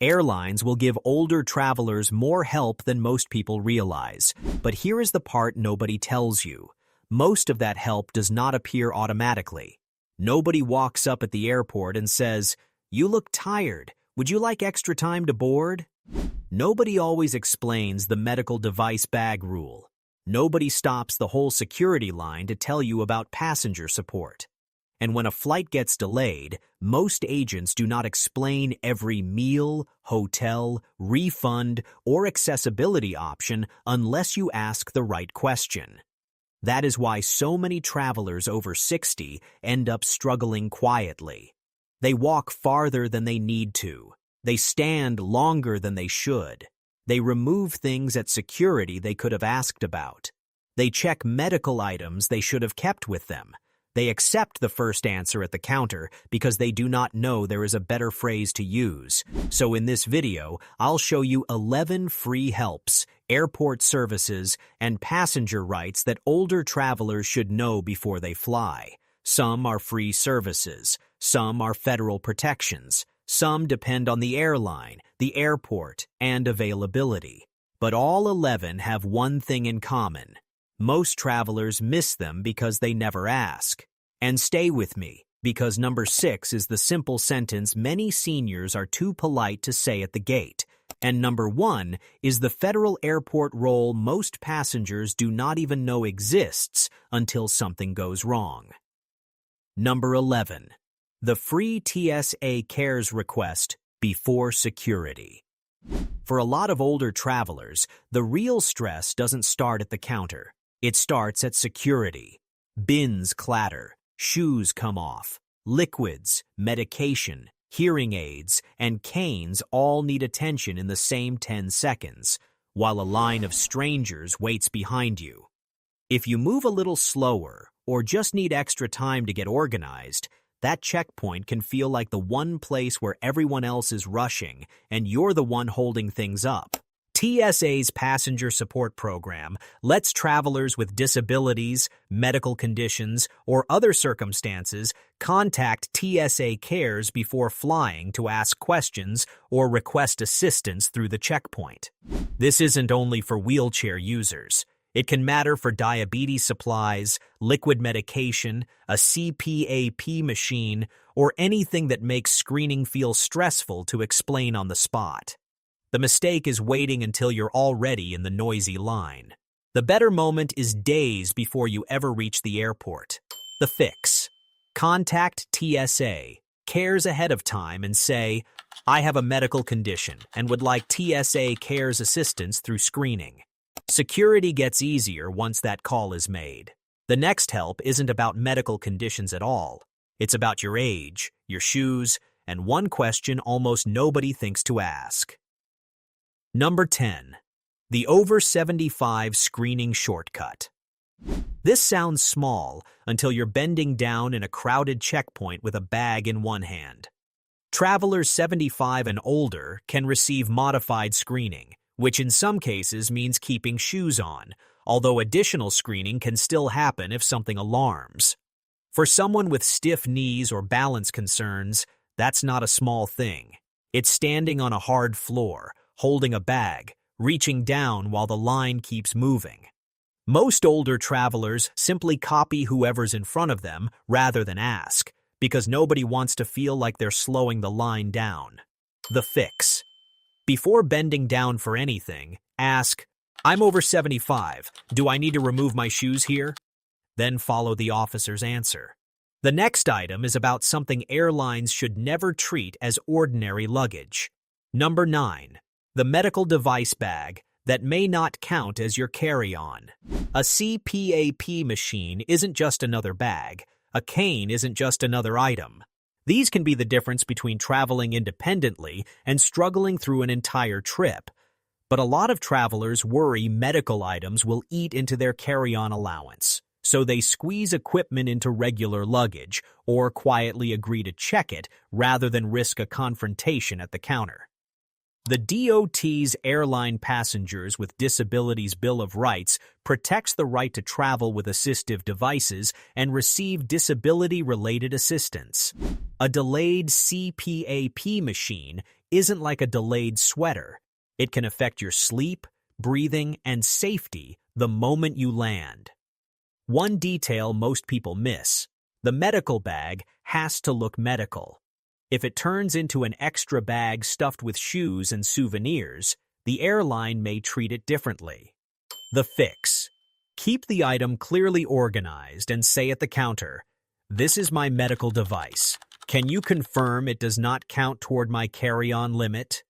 Airlines will give older travelers more help than most people realize. But here is the part nobody tells you. Most of that help does not appear automatically. Nobody walks up at the airport and says, "You look tired. Would you like extra time to board?" Nobody always explains the medical device bag rule. Nobody stops the whole security line to tell you about passenger support. And when a flight gets delayed, most agents do not explain every meal, hotel, refund, or accessibility option unless you ask the right question. That is why so many travelers over 60 end up struggling quietly. They walk farther than they need to. They stand longer than they should. They remove things at security they could have asked about. They check medical items they should have kept with them. They accept the first answer at the counter because they do not know there is a better phrase to use. So in this video, I'll show you 11 free helps, airport services, and passenger rights that older travelers should know before they fly. Some are free services. Some are federal protections. Some depend on the airline, the airport, and availability. But all 11 have one thing in common. Most travelers miss them because they never ask. And stay with me, because number 6 is the simple sentence many seniors are too polite to say at the gate. And number 1 is the federal airport role most passengers do not even know exists until something goes wrong. Number 11. The free TSA Cares request before security. For a lot of older travelers, the real stress doesn't start at the counter. It starts at security. Bins clatter, shoes come off, liquids, medication, hearing aids, and canes all need attention in the same 10 seconds, while a line of strangers waits behind you. If you move a little slower or just need extra time to get organized, that checkpoint can feel like the one place where everyone else is rushing and you're the one holding things up. TSA's passenger support program lets travelers with disabilities, medical conditions, or other circumstances contact TSA Cares before flying to ask questions or request assistance through the checkpoint. This isn't only for wheelchair users. It can matter for diabetes supplies, liquid medication, a CPAP machine, or anything that makes screening feel stressful to explain on the spot. The mistake is waiting until you're already in the noisy line. The better moment is days before you ever reach the airport. The fix. Contact TSA Cares ahead of time and say, "I have a medical condition and would like TSA Cares assistance through screening." Security gets easier once that call is made. The next help isn't about medical conditions at all. It's about your age, your shoes, and one question almost nobody thinks to ask. Number 10. The over 75 screening shortcut. This sounds small until you're bending down in a crowded checkpoint with a bag in one hand. Travelers 75 and older can receive modified screening, which in some cases means keeping shoes on, although additional screening can still happen if something alarms. For someone with stiff knees or balance concerns, that's not a small thing. It's standing on a hard floor, holding a bag, reaching down while the line keeps moving. Most older travelers simply copy whoever's in front of them rather than ask, because nobody wants to feel like they're slowing the line down. The fix. Before bending down for anything, ask, "I'm over 75. Do I need to remove my shoes here?" Then follow the officer's answer. The next item is about something airlines should never treat as ordinary luggage. Number 9. The medical device bag that may not count as your carry-on. A CPAP machine isn't just another bag. A cane isn't just another item. These can be the difference between traveling independently and struggling through an entire trip. But a lot of travelers worry medical items will eat into their carry-on allowance, so they squeeze equipment into regular luggage or quietly agree to check it rather than risk a confrontation at the counter. The DOT's Airline Passengers with Disabilities Bill of Rights protects the right to travel with assistive devices and receive disability-related assistance. A delayed CPAP machine isn't like a delayed sweater. It can affect your sleep, breathing, and safety the moment you land. One detail most people miss: the medical bag has to look medical. If it turns into an extra bag stuffed with shoes and souvenirs, the airline may treat it differently. The fix: keep the item clearly organized and say at the counter, "This is my medical device. Can you confirm it does not count toward my carry-on limit?"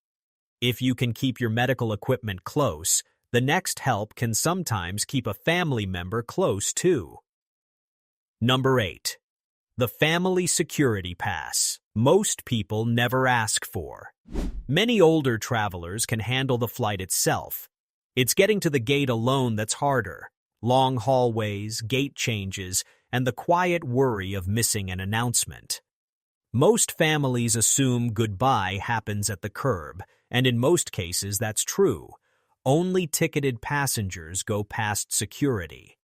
If you can keep your medical equipment close, the next help can sometimes keep a family member close too. Number 8. The family security pass. Most people never ask for. Many older travelers can handle the flight itself. It's getting to the gate alone that's harder. Long hallways, gate changes, and the quiet worry of missing an announcement. Most families assume goodbye happens at the curb, and in most cases that's true. Only ticketed passengers go past security.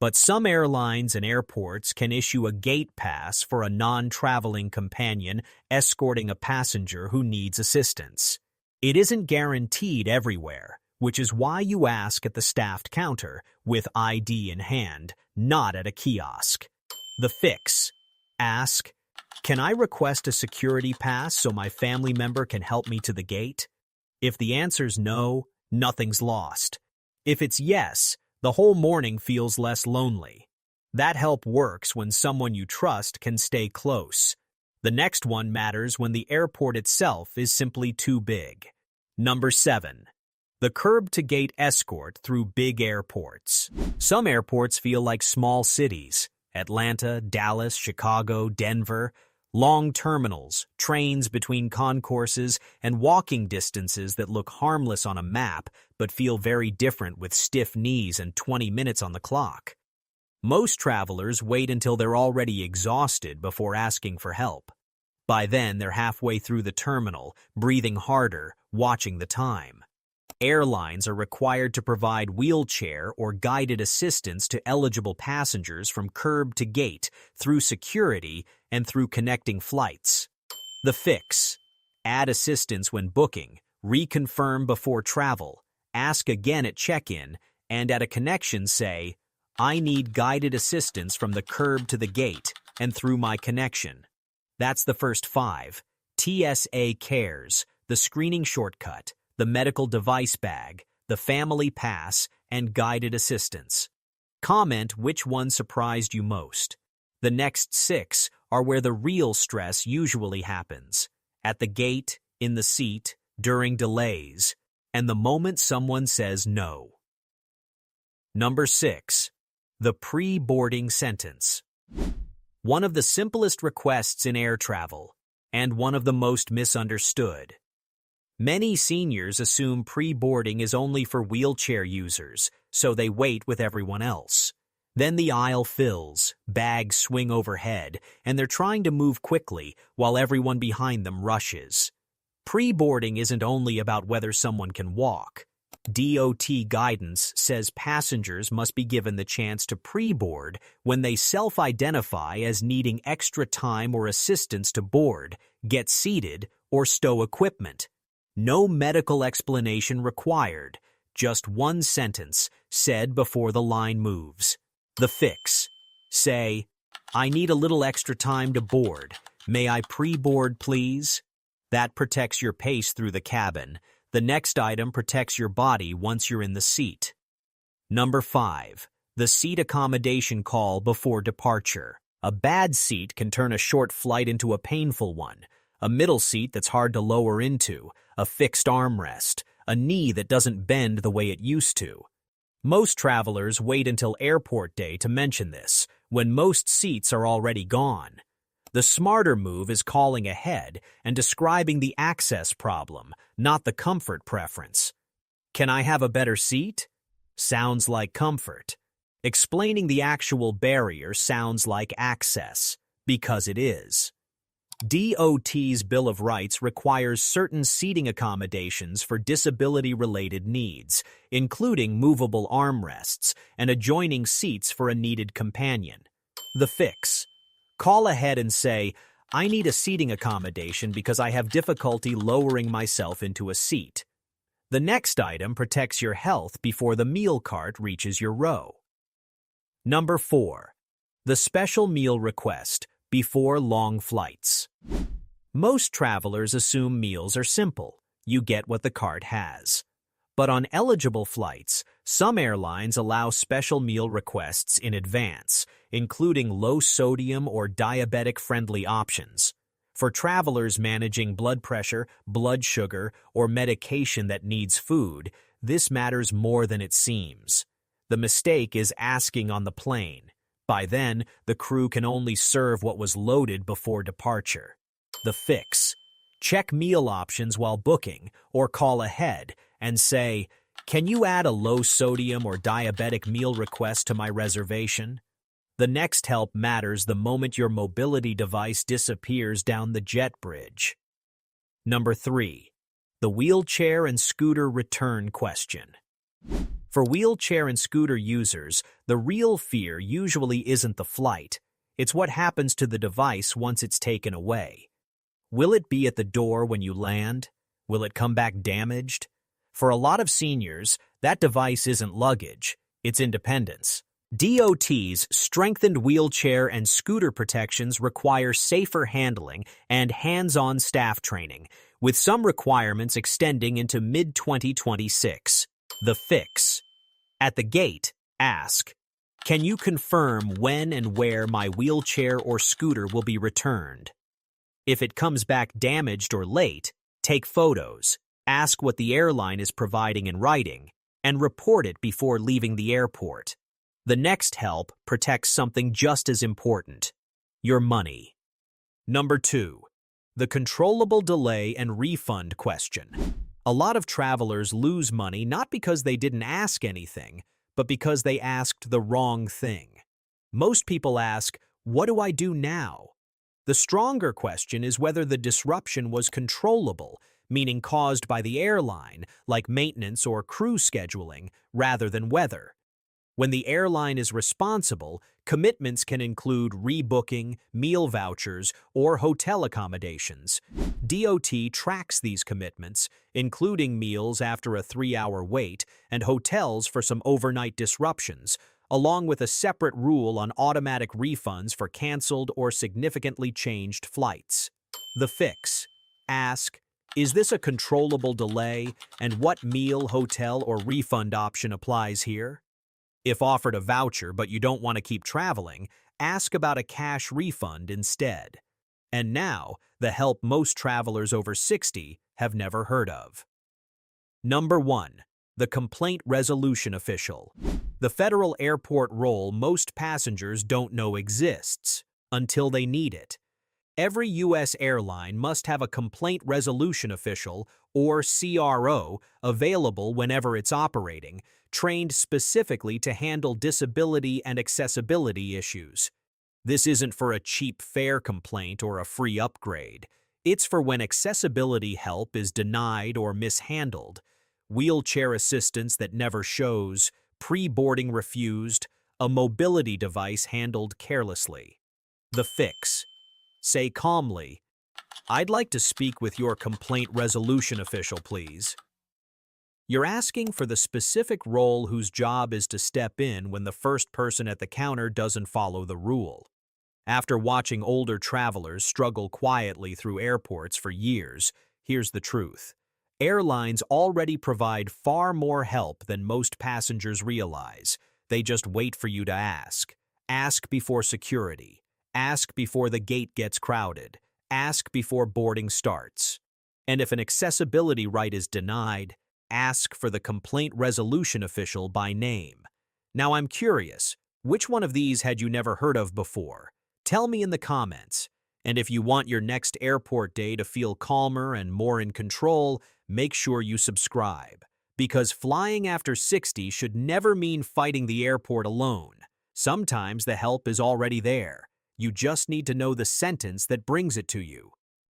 But some airlines and airports can issue a gate pass for a non-traveling companion escorting a passenger who needs assistance. It isn't guaranteed everywhere, which is why you ask at the staffed counter with ID in hand, not at a kiosk. The fix: ask, "Can I request a security pass so my family member can help me to the gate?" If the answer's no, nothing's lost. If it's yes, the whole morning feels less lonely. That help works when someone you trust can stay close. The next one matters when the airport itself is simply too big. Number 7. The curb-to-gate escort through big airports. Some airports feel like small cities: Atlanta, Dallas, Chicago, Denver. Long terminals, trains between concourses, and walking distances that look harmless on a map but feel very different with stiff knees and 20 minutes on the clock. Most travelers wait until they're already exhausted before asking for help. By then, they're halfway through the terminal, breathing harder, watching the time. Airlines are required to provide wheelchair or guided assistance to eligible passengers from curb to gate, through security, and through connecting flights. The fix: add assistance when booking, reconfirm before travel, ask again at check-in, and at a connection say, "I need guided assistance from the curb to the gate and through my connection." That's the first 5. TSA Cares, the screening shortcut, the medical device bag, the family pass, and guided assistance. Comment which one surprised you most. The next 6 are where the real stress usually happens: at the gate, in the seat, during delays, and the moment someone says no. Number 6. The pre-boarding sentence. One of the simplest requests in air travel, and one of the most misunderstood. Many seniors assume pre-boarding is only for wheelchair users, so they wait with everyone else. Then the aisle fills, bags swing overhead, and they're trying to move quickly while everyone behind them rushes. Pre-boarding isn't only about whether someone can walk. DOT guidance says passengers must be given the chance to pre-board when they self-identify as needing extra time or assistance to board, get seated, or stow equipment. No medical explanation required, just one sentence said before the line moves. The fix: say, "I need a little extra time to board. May I pre-board, please?" That protects your pace through the cabin. The next item protects your body once you're in the seat. Number 5. The seat accommodation call before departure. A bad seat can turn a short flight into a painful one. A middle seat that's hard to lower into, a fixed armrest, a knee that doesn't bend the way it used to. Most travelers wait until airport day to mention this, when most seats are already gone. The smarter move is calling ahead and describing the access problem, not the comfort preference. "Can I have a better seat?" Sounds like comfort. Explaining the actual barrier sounds like access, because it is. DOT's Bill of Rights requires certain seating accommodations for disability-related needs, including movable armrests and adjoining seats for a needed companion. The fix: call ahead and say, I need a seating accommodation because I have difficulty lowering myself into a seat. The next item protects your health before the meal cart reaches your row. Number 4. The special meal request before long flights. Most travelers assume meals are simple. You get what the cart has. But on eligible flights, some airlines allow special meal requests in advance, including low-sodium or diabetic-friendly options. For travelers managing blood pressure, blood sugar, or medication that needs food, this matters more than it seems. The mistake is asking on the plane. By then, the crew can only serve what was loaded before departure. The fix: check meal options while booking, or call ahead and say, "Can you add a low-sodium or diabetic meal request to my reservation?" The next help matters the moment your mobility device disappears down the jet bridge. Number 3. The wheelchair and scooter return question. For wheelchair and scooter users, the real fear usually isn't the flight. It's what happens to the device once it's taken away. Will it be at the door when you land? Will it come back damaged? For a lot of seniors, that device isn't luggage, it's independence. DOT's strengthened wheelchair and scooter protections require safer handling and hands-on staff training, with some requirements extending into mid-2026. The fix: at the gate, ask, "Can you confirm when and where my wheelchair or scooter will be returned?" If it comes back damaged or late, take photos, ask what the airline is providing in writing, and report it before leaving the airport. The next help protects something just as important: your money. Number 2. The controllable delay and refund question. A lot of travelers lose money not because they didn't ask anything, but because they asked the wrong thing. Most people ask, "What do I do now?" The stronger question is whether the disruption was controllable, meaning caused by the airline, like maintenance or crew scheduling, rather than weather. When the airline is responsible, commitments can include rebooking, meal vouchers, or hotel accommodations. DOT tracks these commitments, including meals after a 3-hour wait and hotels for some overnight disruptions, along with a separate rule on automatic refunds for canceled or significantly changed flights. The fix: ask, "Is this a controllable delay, and what meal, hotel, or refund option applies here?" If offered a voucher but you don't want to keep traveling, ask about a cash refund instead. And now, the help most travelers over 60 have never heard of. Number 1. The complaint resolution official. The federal airport role most passengers don't know exists until they need it. Every U.S. airline must have a complaint resolution official, or CRO, available whenever it's operating, trained specifically to handle disability and accessibility issues. This isn't for a cheap fare complaint or a free upgrade. It's for when accessibility help is denied or mishandled, wheelchair assistance that never shows, pre-boarding refused, a mobility device handled carelessly. The fix: say calmly, "I'd like to speak with your complaint resolution official, please." You're asking for the specific role whose job is to step in when the first person at the counter doesn't follow the rule. After watching older travelers struggle quietly through airports for years, here's the truth. Airlines already provide far more help than most passengers realize. They just wait for you to ask. Ask before security. Ask before the gate gets crowded. Ask before boarding starts. And if an accessibility right is denied, ask for the complaint resolution official by name. Now I'm curious, which one of these had you never heard of before? Tell me in the comments. And if you want your next airport day to feel calmer and more in control, make sure you subscribe. Because flying after 60 should never mean fighting the airport alone. Sometimes the help is already there. You just need to know the sentence that brings it to you.